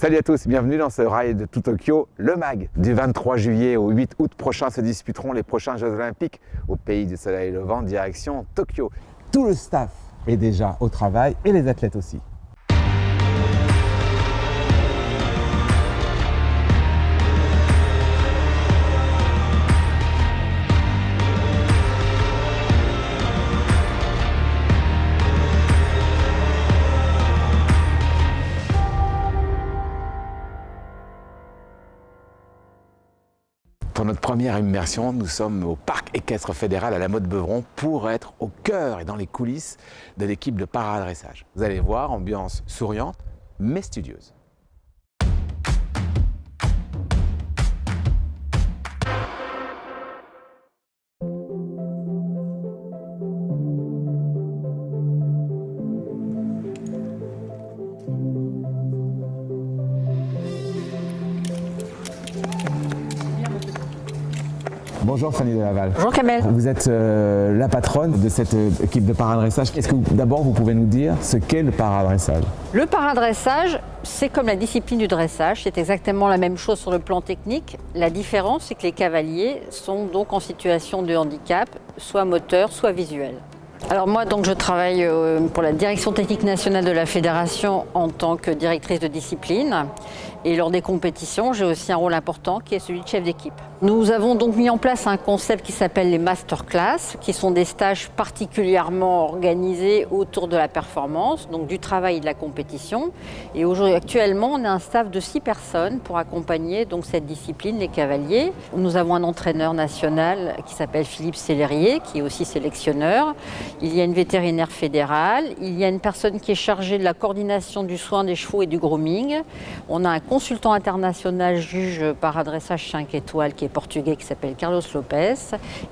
Salut à tous, bienvenue dans ce rail de tout Tokyo, le MAG. Du 23 juillet au 8 août prochain se disputeront les prochains Jeux Olympiques au pays du soleil levant, direction Tokyo. Tout le staff est déjà au travail et les athlètes aussi. Pour notre première immersion, nous sommes au parc équestre fédéral à la Motte-Beuvron pour être au cœur et dans les coulisses de l'équipe de paradressage. Vous allez voir, ambiance souriante mais studieuse. Bonjour Fanny Delaval. Bonjour Kamel. Vous êtes la patronne de cette équipe de paradressage. Est-ce que d'abord vous pouvez nous dire ce qu'est le paradressage? Le paradressage, c'est comme la discipline du dressage, c'est exactement la même chose sur le plan technique. La différence, c'est que les cavaliers sont donc en situation de handicap, soit moteur, soit visuel. Alors moi, donc, je travaille pour la direction technique nationale de la fédération en tant que directrice de discipline. Et lors des compétitions, j'ai aussi un rôle important qui est celui de chef d'équipe. Nous avons donc mis en place un concept qui s'appelle les masterclass, qui sont des stages particulièrement organisés autour de la performance, donc du travail et de la compétition. Et aujourd'hui, actuellement, on a un staff de 6 personnes pour accompagner donc cette discipline, les cavaliers. Nous avons un entraîneur national qui s'appelle Philippe Sellerier, qui est aussi sélectionneur. Il y a une vétérinaire fédérale, il y a une personne qui est chargée de la coordination du soin des chevaux et du grooming. On a un consultant international juge paradressage 5 étoiles qui est portugais, qui s'appelle Carlos Lopez.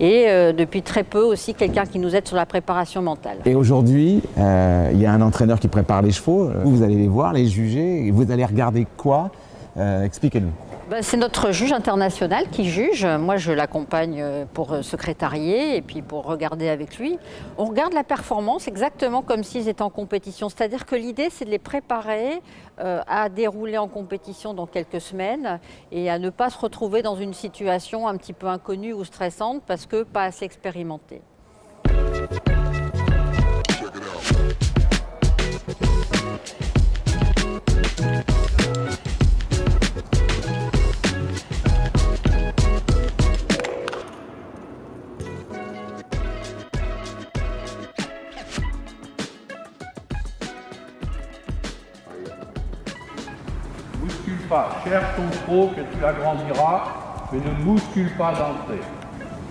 Et depuis très peu aussi quelqu'un qui nous aide sur la préparation mentale. Et aujourd'hui, il y a un entraîneur qui prépare les chevaux. Vous allez les voir, les juger. Vous allez regarder quoi? Expliquez-nous. C'est notre juge international qui juge. Moi, je l'accompagne pour secrétarier et puis pour regarder avec lui. On regarde la performance exactement comme s'ils étaient en compétition. C'est-à-dire que l'idée, c'est de les préparer à dérouler en compétition dans quelques semaines et à ne pas se retrouver dans une situation un petit peu inconnue ou stressante parce que pas assez expérimentée. Pas. Cherche ton pro que tu agrandiras, mais ne bouscule pas d'entrée.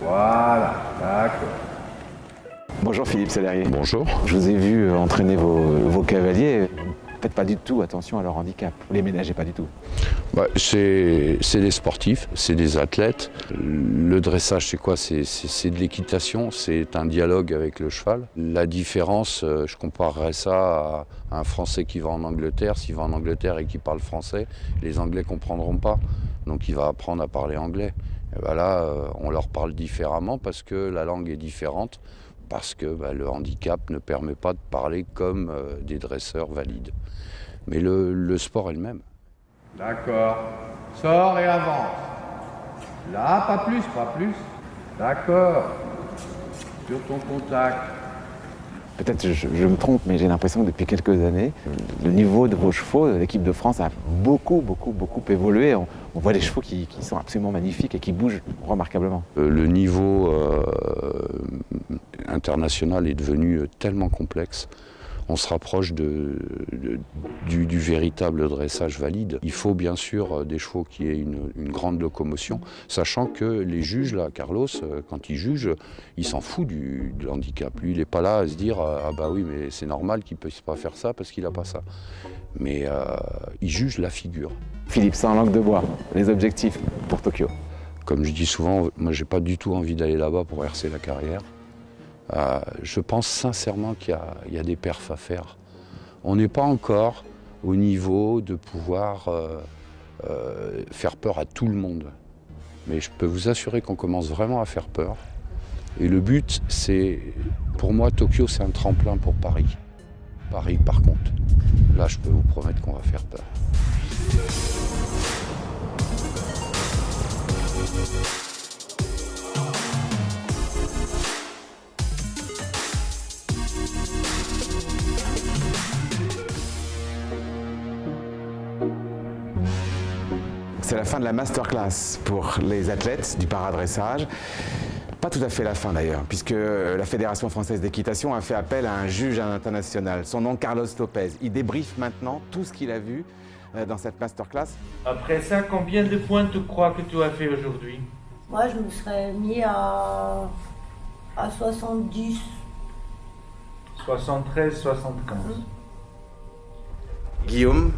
Voilà, d'accord. Bonjour Philippe Sellerier. Bonjour. Je vous ai vu entraîner vos cavaliers. Faites pas du tout attention à leur handicap. Vous les ménagez pas du tout. C'est des sportifs, c'est des athlètes. Le dressage, c'est quoi? C'est de l'équitation, c'est un dialogue avec le cheval. La différence, je comparerais ça à un Français qui va en Angleterre. S'il va en Angleterre et qui parle français, les Anglais ne comprendront pas. Donc il va apprendre à parler anglais. Et ben là, on leur parle différemment parce que la langue est différente, parce que le handicap ne permet pas de parler comme des dresseurs valides. Mais le sport est le même. D'accord. Sors et avance. Là, pas plus, pas plus. D'accord. Sur ton contact. Peut-être je me trompe, mais j'ai l'impression que depuis quelques années, le niveau de vos chevaux, de l'équipe de France, a beaucoup évolué. On voit des chevaux qui sont absolument magnifiques et qui bougent remarquablement. Le niveau international est devenu tellement complexe. On se rapproche du véritable dressage valide. Il faut bien sûr des chevaux qui aient une grande locomotion, sachant que les juges, là, Carlos, quand il juge, il s'en fout du handicap. Lui, il n'est pas là à se dire « Ah bah oui, mais c'est normal qu'il ne puisse pas faire ça parce qu'il n'a pas ça ». Mais il juge la figure. Philippe, sans langue de bois, les objectifs pour Tokyo? Comme je dis souvent, moi j'ai pas du tout envie d'aller là-bas pour RC la carrière. Je pense sincèrement qu'il y a des perfs à faire. On n'est pas encore au niveau de pouvoir faire peur à tout le monde. Mais je peux vous assurer qu'on commence vraiment à faire peur. Et le but, c'est, pour moi, Tokyo, c'est un tremplin pour Paris. Paris, par contre, là, je peux vous promettre qu'on va faire peur. C'est la fin de la masterclass pour les athlètes du paradressage. Pas tout à fait la fin d'ailleurs, puisque la Fédération française d'équitation a fait appel à un juge international. Son nom, Carlos Lopez. Il débriefe maintenant tout ce qu'il a vu dans cette masterclass. Après ça, combien de points tu crois que tu as fait aujourd'hui? Moi, je me serais mis à 70. 73, 75. Guillaume,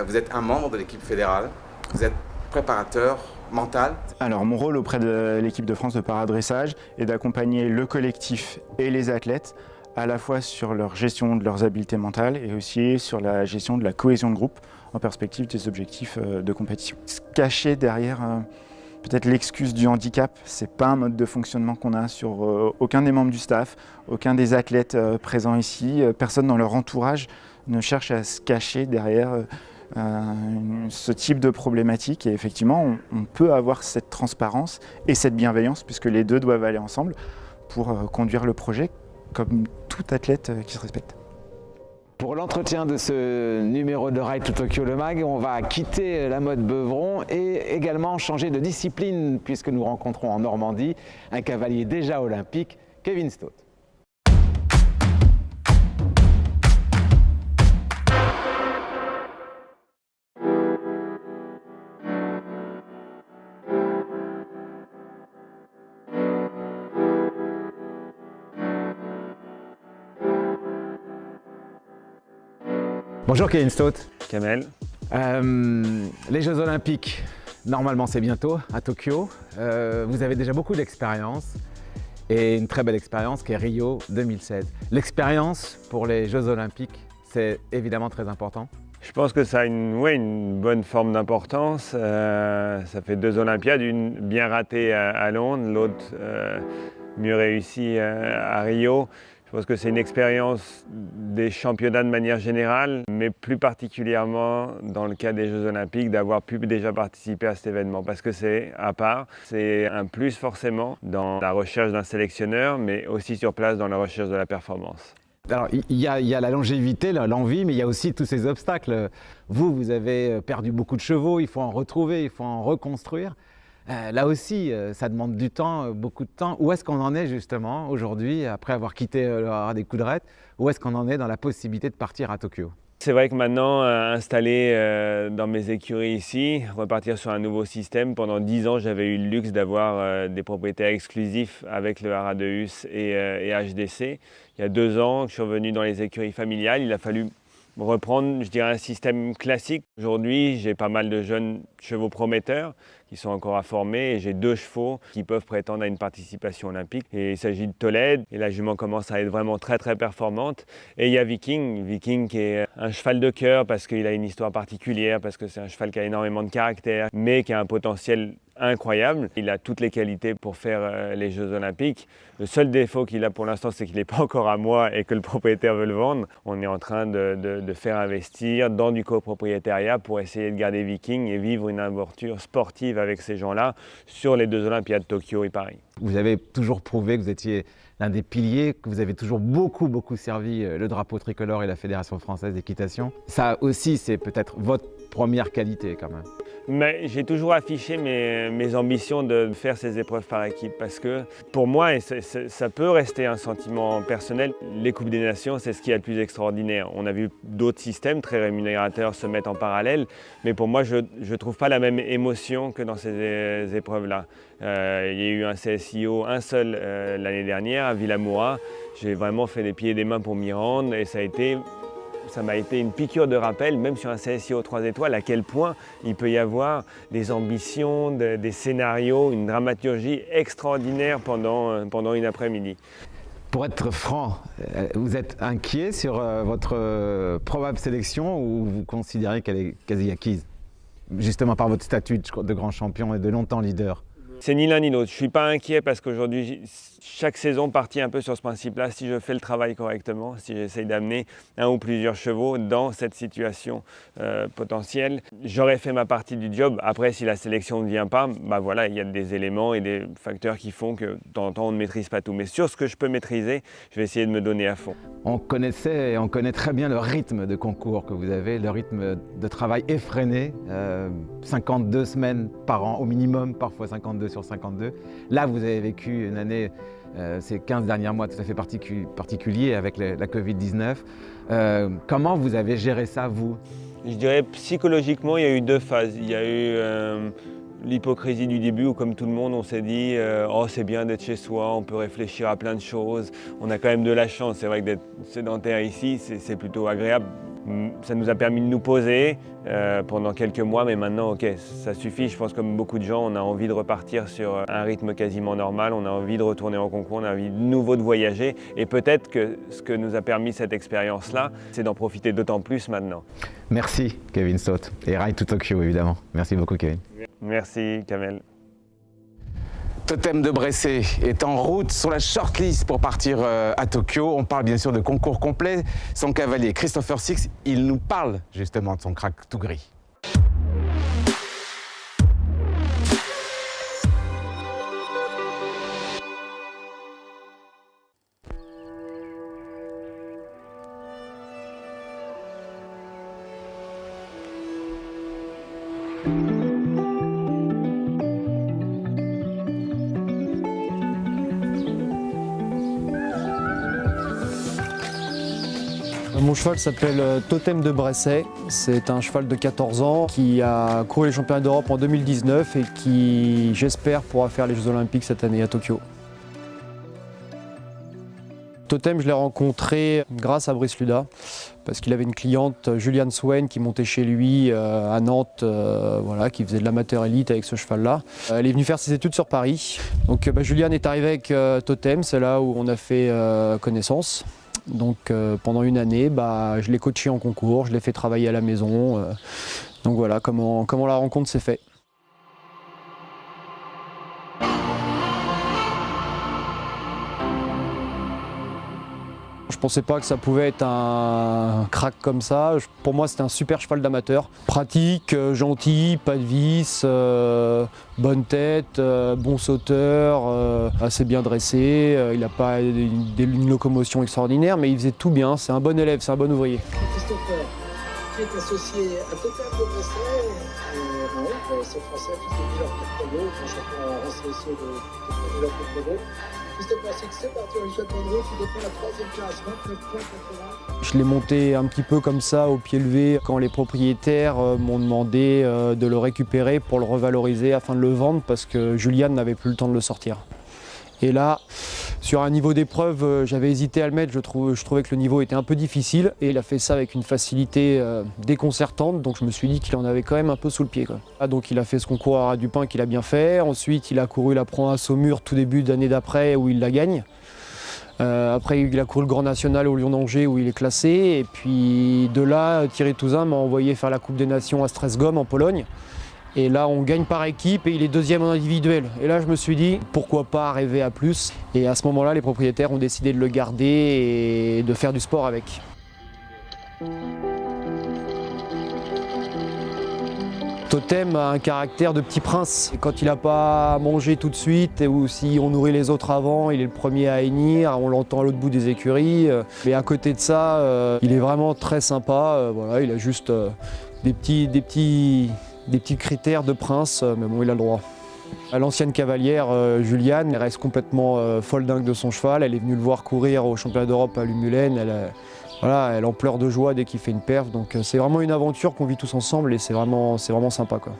vous êtes un membre de l'équipe fédérale, vous êtes préparateur mental. Alors mon rôle auprès de l'équipe de France de paradressage est d'accompagner le collectif et les athlètes à la fois sur leur gestion de leurs habiletés mentales et aussi sur la gestion de la cohésion de groupe en perspective des objectifs de compétition. Se cacher derrière peut-être l'excuse du handicap, c'est pas un mode de fonctionnement qu'on a sur aucun des membres du staff, aucun des athlètes présents ici, personne dans leur entourage ne cherche à se cacher derrière ce type de problématique. Et effectivement, on peut avoir cette transparence et cette bienveillance, puisque les deux doivent aller ensemble pour conduire le projet comme tout athlète qui se respecte. Pour l'entretien de ce numéro de Ride to Tokyo Le Mag, on va quitter la mode Beuvron et également changer de discipline, puisque nous rencontrons en Normandie un cavalier déjà olympique, Kevin Stott. Bonjour Kevin Stott. Kamel. Les Jeux Olympiques, normalement c'est bientôt à Tokyo. Vous avez déjà beaucoup d'expérience et une très belle expérience qui est Rio 2016. L'expérience pour les Jeux Olympiques, c'est évidemment très important. Je pense que ça a une bonne forme d'importance. Ça fait 2 Olympiades, une bien ratée à Londres, l'autre mieux réussie à Rio. Je pense que c'est une expérience des championnats de manière générale, mais plus particulièrement dans le cas des Jeux Olympiques, d'avoir pu déjà participer à cet événement. Parce que c'est à part, c'est un plus forcément dans la recherche d'un sélectionneur, mais aussi sur place dans la recherche de la performance. Alors, il y a la longévité, l'envie, mais il y a aussi tous ces obstacles. Vous avez perdu beaucoup de chevaux, il faut en retrouver, il faut en reconstruire. Là aussi, ça demande du temps, beaucoup de temps. Où est-ce qu'on en est justement aujourd'hui, après avoir quitté le haras des Coudrettes? Où est-ce qu'on en est dans la possibilité de partir à Tokyo? C'est vrai que maintenant, installé dans mes écuries ici, repartir sur un nouveau système. Pendant 10 ans, j'avais eu le luxe d'avoir des propriétaires exclusifs avec le haras de Hus et HDC. Il y a 2 ans que je suis revenu dans les écuries familiales, il a fallu reprendre, je dirais, un système classique. Aujourd'hui, j'ai pas mal de jeunes chevaux prometteurs qui sont encore à former et j'ai 2 chevaux qui peuvent prétendre à une participation olympique. Et il s'agit de Tolède et la jument commence à être vraiment très très performante. Et il y a Viking qui est un cheval de cœur parce qu'il a une histoire particulière, parce que c'est un cheval qui a énormément de caractère, mais qui a un potentiel incroyable. Il a toutes les qualités pour faire les Jeux Olympiques. Le seul défaut qu'il a pour l'instant, c'est qu'il n'est pas encore à moi et que le propriétaire veut le vendre. On est en train de faire investir dans du copropriétariat pour essayer de garder Viking et vivre une aventure sportive avec ces gens-là sur les 2 Olympiades Tokyo et Paris. Vous avez toujours prouvé que vous étiez l'un des piliers, que vous avez toujours beaucoup servi le drapeau tricolore et la Fédération française d'équitation. Ça aussi, c'est peut-être votre première qualité quand même. Mais j'ai toujours affiché mes ambitions de faire ces épreuves par équipe parce que pour moi, et ça peut rester un sentiment personnel, les Coupes des Nations, c'est ce qui est le plus extraordinaire. On a vu d'autres systèmes très rémunérateurs se mettre en parallèle, mais pour moi, je ne trouve pas la même émotion que dans ces épreuves-là. Il y a eu un CSIO, un seul l'année dernière à Villamoura. J'ai vraiment fait des pieds et des mains pour m'y rendre et ça m'a été une piqûre de rappel, même sur un CSIO 3 étoiles, à quel point il peut y avoir des ambitions, des scénarios, une dramaturgie extraordinaire pendant une après-midi. Pour être franc, vous êtes inquiet sur votre probable sélection ou vous considérez qu'elle est quasi acquise, justement par votre statut de grand champion et de longtemps leader? C'est ni l'un ni l'autre. Je ne suis pas inquiet parce qu'aujourd'hui, chaque saison partit un peu sur ce principe-là. Si je fais le travail correctement, si j'essaye d'amener un ou plusieurs chevaux dans cette situation potentielle, j'aurais fait ma partie du job. Après, si la sélection ne vient pas, bah voilà, il y a des éléments et des facteurs qui font que de temps en temps, on ne maîtrise pas tout. Mais sur ce que je peux maîtriser, je vais essayer de me donner à fond. On connaît très bien le rythme de concours que vous avez, le rythme de travail effréné, 52 semaines par an au minimum, parfois 52 sur 52. Là, vous avez vécu une année, ces 15 derniers mois tout à fait particulier avec la Covid-19. Comment vous avez géré ça, vous? Je dirais psychologiquement, il y a eu deux phases. Il y a eu l'hypocrisie du début où, comme tout le monde, on s'est dit oh, c'est bien d'être chez soi, on peut réfléchir à plein de choses. On a quand même de la chance. C'est vrai que d'être sédentaire ici, c'est plutôt agréable. Ça nous a permis de nous poser pendant quelques mois, mais maintenant, ok, ça suffit. Je pense que comme beaucoup de gens, on a envie de repartir sur un rythme quasiment normal, on a envie de retourner en concours, on a envie de nouveau de voyager. Et peut-être que ce que nous a permis cette expérience-là, c'est d'en profiter d'autant plus maintenant. Merci Kevin Stott et Ride to Tokyo évidemment. Merci beaucoup Kevin. Merci Kamel. Totem de Bresser est en route sur la shortlist pour partir à Tokyo. On parle bien sûr de concours complet. Son cavalier Christopher Six, il nous parle justement de son crack tout gris. Mon cheval s'appelle Totem de Bresser. C'est un cheval de 14 ans qui a couru les championnats d'Europe en 2019 et qui, j'espère, pourra faire les Jeux Olympiques cette année à Tokyo. Totem, je l'ai rencontré grâce à Brice Luda, parce qu'il avait une cliente, Juliane Swain, qui montait chez lui à Nantes, voilà, qui faisait de l'amateur élite avec ce cheval-là. Elle est venue faire ses études sur Paris. Donc Juliane est arrivée avec Totem, c'est là où on a fait connaissance. Donc pendant une année, je l'ai coaché en concours, je l'ai fait travailler à la maison. Donc voilà comment la rencontre s'est faite. Je pensais pas que ça pouvait être un crack comme ça. Pour moi, c'était un super cheval d'amateur. Pratique, gentil, pas de vis, bonne tête, bon sauteur, assez bien dressé. Il n'a pas une locomotion extraordinaire, mais il faisait tout bien. C'est un bon élève, c'est un bon ouvrier. Christopher, qui est associé à Totem de Bresser, c'est français, fils de Villard Pérez, champion en CSO de Villard Pérez. Christopher Six, c'est parti, on lui souhaite bonne route, il défend la 3e place, 29 points contre 1. Je l'ai monté un petit peu comme ça, au pied levé, quand les propriétaires m'ont demandé de le récupérer pour le revaloriser afin de le vendre, parce que Juliane n'avait plus le temps de le sortir. Et là, sur un niveau d'épreuve, j'avais hésité à le mettre, je trouvais que le niveau était un peu difficile, et il a fait ça avec une facilité déconcertante, donc je me suis dit qu'il en avait quand même un peu sous le pied, quoi. Donc il a fait ce concours à Radupin qu'il a bien fait, ensuite il a couru la Pro à Saumur tout début d'année d'après où il la gagne. Après il a couru le Grand National au Lyon d'Angers où il est classé, et puis de là Thierry Touzin m'a envoyé faire la Coupe des Nations à Streszgom en Pologne. Et là, on gagne par équipe et il est deuxième en individuel. Et là, je me suis dit, pourquoi pas rêver à plus? Et à ce moment-là, les propriétaires ont décidé de le garder et de faire du sport avec. Totem a un caractère de petit prince. Et quand il n'a pas mangé tout de suite, ou si on nourrit les autres avant, il est le premier à hennir, on l'entend à l'autre bout des écuries. Mais à côté de ça, il est vraiment très sympa. Voilà, il a juste des petits critères de prince, mais bon, il a le droit. L'ancienne cavalière Juliane, elle reste complètement folle dingue de son cheval. Elle est venue le voir courir au championnat d'Europe à Lumulène. Elle en pleure de joie dès qu'il fait une perf. Donc c'est vraiment une aventure qu'on vit tous ensemble et c'est vraiment sympa, quoi.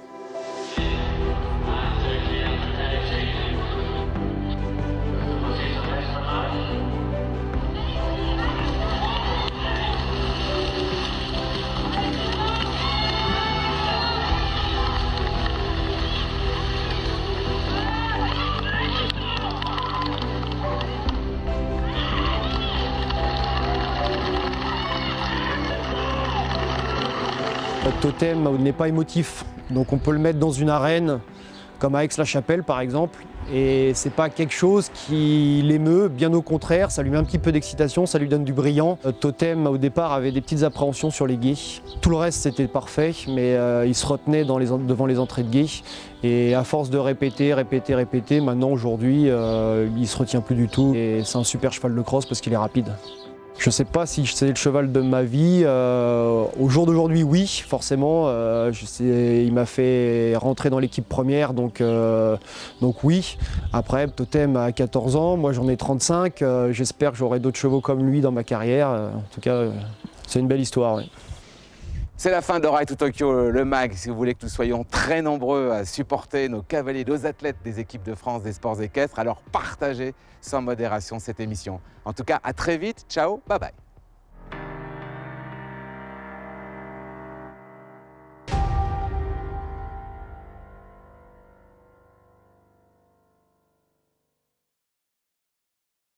Totem n'est pas émotif, donc on peut le mettre dans une arène comme à Aix-la-Chapelle par exemple. Et c'est pas quelque chose qui l'émeut, bien au contraire, ça lui met un petit peu d'excitation, ça lui donne du brillant. Totem au départ avait des petites appréhensions sur les gués. Tout le reste c'était parfait, mais il se retenait devant les entrées de gués. Et à force de répéter, maintenant aujourd'hui il se retient plus du tout. Et c'est un super cheval de cross parce qu'il est rapide. Je ne sais pas si c'est le cheval de ma vie. Au jour d'aujourd'hui, oui, forcément. Il m'a fait rentrer dans l'équipe première, donc oui. Après, Totem a 14 ans, moi j'en ai 35. J'espère que j'aurai d'autres chevaux comme lui dans ma carrière. En tout cas, c'est une belle histoire. Oui. C'est la fin de Ride to Tokyo, le MAG. Si vous voulez que nous soyons très nombreux à supporter nos cavaliers, nos athlètes des équipes de France des sports équestres, alors partagez sans modération cette émission. En tout cas, à très vite. Ciao, bye bye.